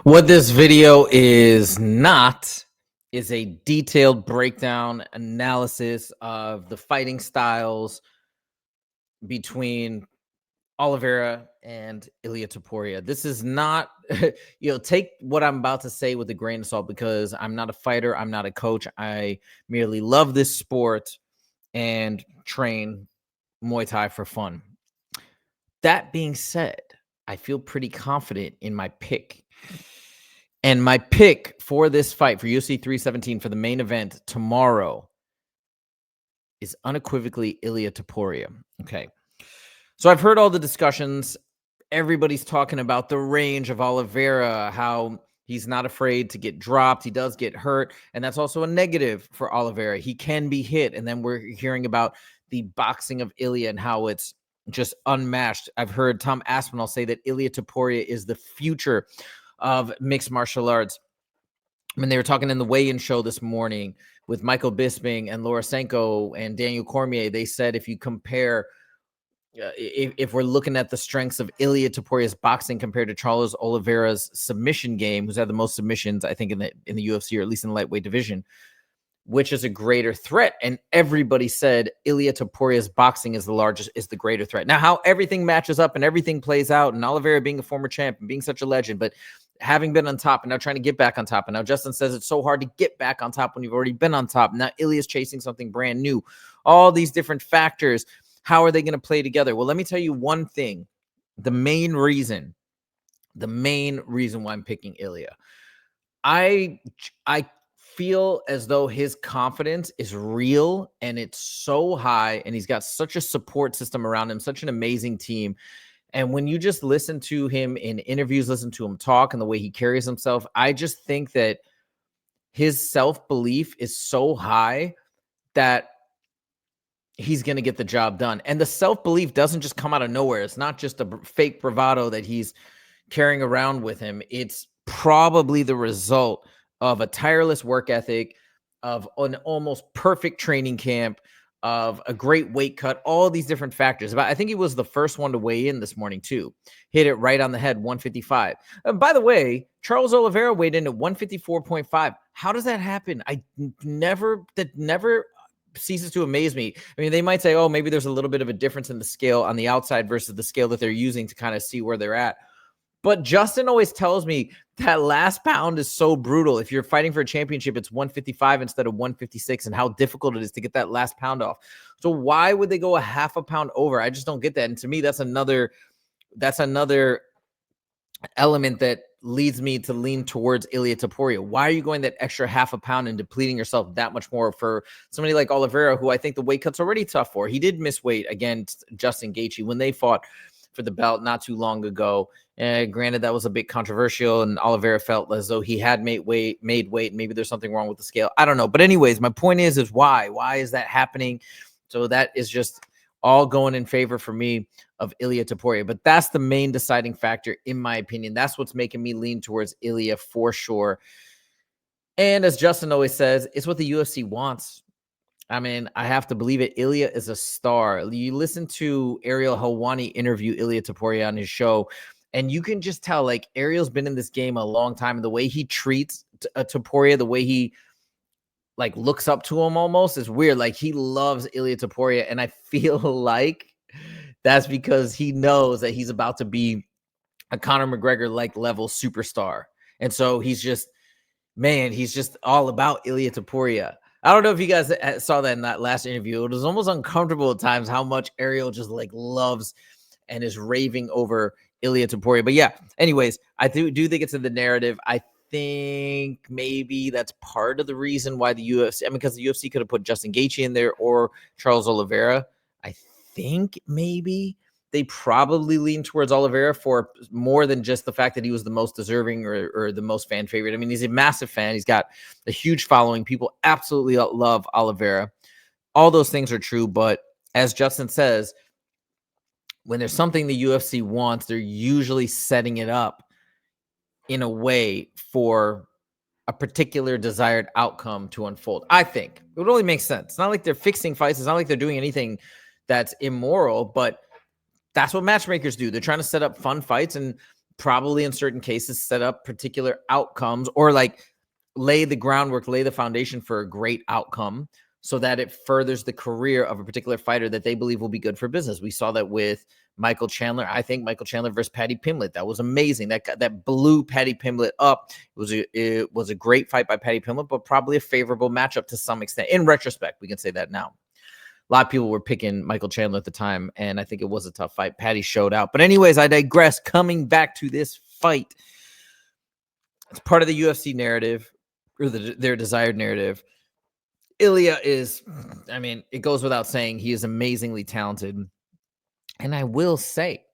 What this video is not is a detailed breakdown analysis of the fighting styles between Oliveira and Ilia Topuria. This is not, take what I'm about to say with a grain of salt because I'm not a fighter. I'm not a coach. I merely love this sport and train Muay Thai for fun. That being said, I feel pretty confident in my pick. And my pick for this fight, for UFC 317, for the main event tomorrow, is unequivocally Ilia Topuria. Okay. So I've heard all the discussions. Everybody's talking about the range of Oliveira, how he's not afraid to get dropped. He does get hurt. And that's also a negative for Oliveira. He can be hit. And then we're hearing about the boxing of Ilia and how it's just unmatched. I've heard Tom Aspinall say that Ilia Topuria is the future of mixed martial arts. When they were talking in the weigh-in show this morning with Michael Bisping and Laura Sanko and Daniel Cormier, they said if you compare, if we're looking at the strengths of Ilia Topuria's boxing compared to Charles Oliveira's submission game, who's had the most submissions, I think, in the UFC, or at least in the lightweight division, which is a greater threat? And everybody said Ilia Topuria's boxing is the greater threat. Now, how everything matches up and everything plays out, and Oliveira being a former champ and being such a legend, but having been on top and now trying to get back on top. And now Justin says it's so hard to get back on top when you've already been on top. Now Ilia's chasing something brand new. All these different factors. How are they going to play together? Well, let me tell you one thing. The main reason why I'm picking Ilia. I feel as though his confidence is real and it's so high, and he's got such a support system around him, such an amazing team. And when you just listen to him in interviews, listen to him talk and the way he carries himself, I just think that his self-belief is so high that he's going to get the job done. And the self-belief doesn't just come out of nowhere. It's not just a fake bravado that he's carrying around with him. It's probably the result of a tireless work ethic, of an almost perfect training camp, of a great weight cut, all these different factors. But I think he was the first one to weigh in this morning too. Hit it right on the head, 155. By the way, Charles Oliveira weighed in at 154.5. How does that happen? That never ceases to amaze me. I mean, they might say, oh, maybe there's a little bit of a difference in the scale on the outside versus the scale that they're using to kind of see where they're at. But Justin always tells me that last pound is so brutal. If you're fighting for a championship, it's 155 instead of 156, and how difficult it is to get that last pound off. So why would they go a half a pound over? I just don't get that. And to me, that's another element that leads me to lean towards Ilia Topuria. Why are you going that extra half a pound and depleting yourself that much more for somebody like Oliveira, who I think the weight cut's already tough for? He did miss weight against Justin Gaethje when they fought for the belt not too long ago. Granted, that was a bit controversial, and Oliveira felt as though he had made weight. Maybe there's something wrong with the scale. I don't know. But anyways, my point is why? Why is that happening? So that is just all going in favor for me of Ilia Topuria. But that's the main deciding factor, in my opinion. That's what's making me lean towards Ilia for sure. And as Justin always says, it's what the UFC wants. I mean, I have to believe it. Ilia is a star. You listen to Ariel Helwani interview Ilia Topuria on his show, and you can just tell, like, Ariel's been in this game a long time, and the way he treats Topuria, the way he, like, looks up to him almost is weird. Like, he loves Ilia Topuria, and I feel like that's because he knows that he's about to be a Conor McGregor-like level superstar. And so he's just all about Ilia Topuria. I don't know if you guys saw that in that last interview. It was almost uncomfortable at times how much Ariel just like loves and is raving over Ilia Topuria. But yeah, anyways, I do think it's in the narrative. I think maybe that's part of the reason why the UFC, because the UFC could have put Justin Gaethje in there or Charles Oliveira. I think maybe they probably lean towards Oliveira for more than just the fact that he was the most deserving or the most fan favorite. I mean, he's a massive fan. He's got a huge following. People absolutely love Oliveira. All those things are true. But as Justin says, when there's something the UFC wants, they're usually setting it up in a way for a particular desired outcome to unfold. I think it would only make sense. It's not like they're fixing fights. It's not like they're doing anything that's immoral, but that's what matchmakers do. They're trying to set up fun fights, and probably in certain cases set up particular outcomes, or like lay the groundwork, lay the foundation for a great outcome so that it furthers the career of a particular fighter that they believe will be good for business. We saw that with Michael Chandler. I think Michael Chandler versus Paddy Pimblett. That was amazing. That blew Paddy Pimblett up. It was a great fight by Paddy Pimblett, but probably a favorable matchup to some extent. In retrospect, we can say that now. A lot of people were picking Michael Chandler at the time, and I think it was a tough fight. Paddy showed out. But anyways, I digress. Coming back to this fight, it's part of the UFC narrative, or their desired narrative. Ilia is, I mean, it goes without saying, he is amazingly talented. And I will say,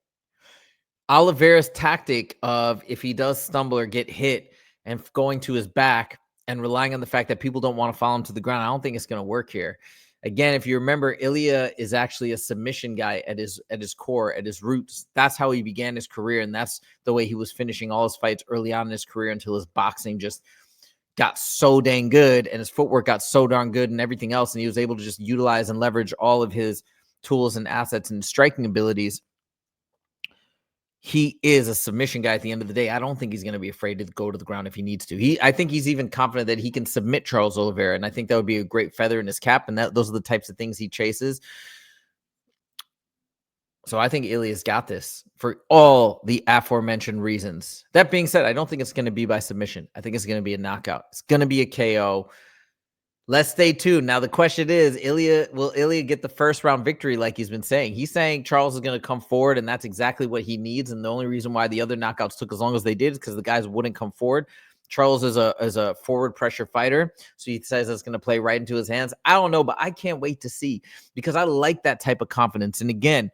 Oliveira's tactic of if he does stumble or get hit and going to his back and relying on the fact that people don't want to follow him to the ground, I don't think it's going to work here. Again, if you remember, Ilia is actually a submission guy at his core, at his roots. That's how he began his career, and that's the way he was finishing all his fights early on in his career until his boxing just got so dang good and his footwork got so darn good and everything else, and he was able to just utilize and leverage all of his tools and assets and striking abilities. He is a submission guy at the end of the day. I don't think he's going to be afraid to go to the ground if he needs to. I think he's even confident that he can submit Charles Oliveira, and I think that would be a great feather in his cap, and those are the types of things he chases. So I think Ilia's got this for all the aforementioned reasons. That being said, I don't think it's going to be by submission. I think it's going to be a knockout. It's going to be a KO. Let's stay tuned. Now, the question is, will Ilia get the first round victory like he's been saying? He's saying Charles is going to come forward, and that's exactly what he needs. And the only reason why the other knockouts took as long as they did is because the guys wouldn't come forward. Charles is a forward pressure fighter, so he says it's going to play right into his hands. I don't know, but I can't wait to see, because I like that type of confidence. And again,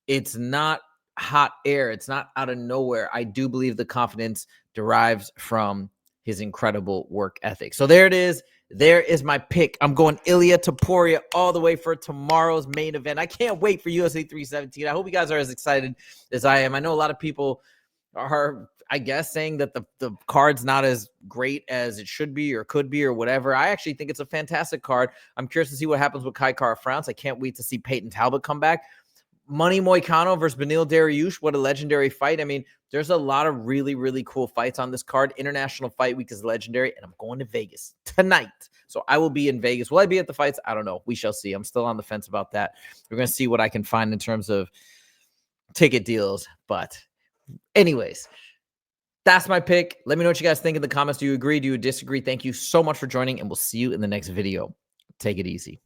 it's not hot air. It's not out of nowhere. I do believe the confidence derives from his incredible work ethic. So there it is. There is my pick. I'm going Ilia Topuria all the way for tomorrow's main event. I can't wait for UFC 317. I hope you guys are as excited as I am. I know a lot of people are, I guess, saying that the card's not as great as it should be or could be or whatever. I actually think it's a fantastic card. I'm curious to see what happens with Kai Kara-France. I can't wait to see Peyton Talbot come back. Money Moicano versus Beneil Dariush. What a legendary fight. I mean, there's a lot of really, really cool fights on this card. International Fight Week is legendary, and I'm going to Vegas tonight. So I will be in Vegas. Will I be at the fights? I don't know. We shall see. I'm still on the fence about that. We're going to see what I can find in terms of ticket deals. But anyways, that's my pick. Let me know what you guys think in the comments. Do you agree? Do you disagree? Thank you so much for joining, and we'll see you in the next video. Take it easy.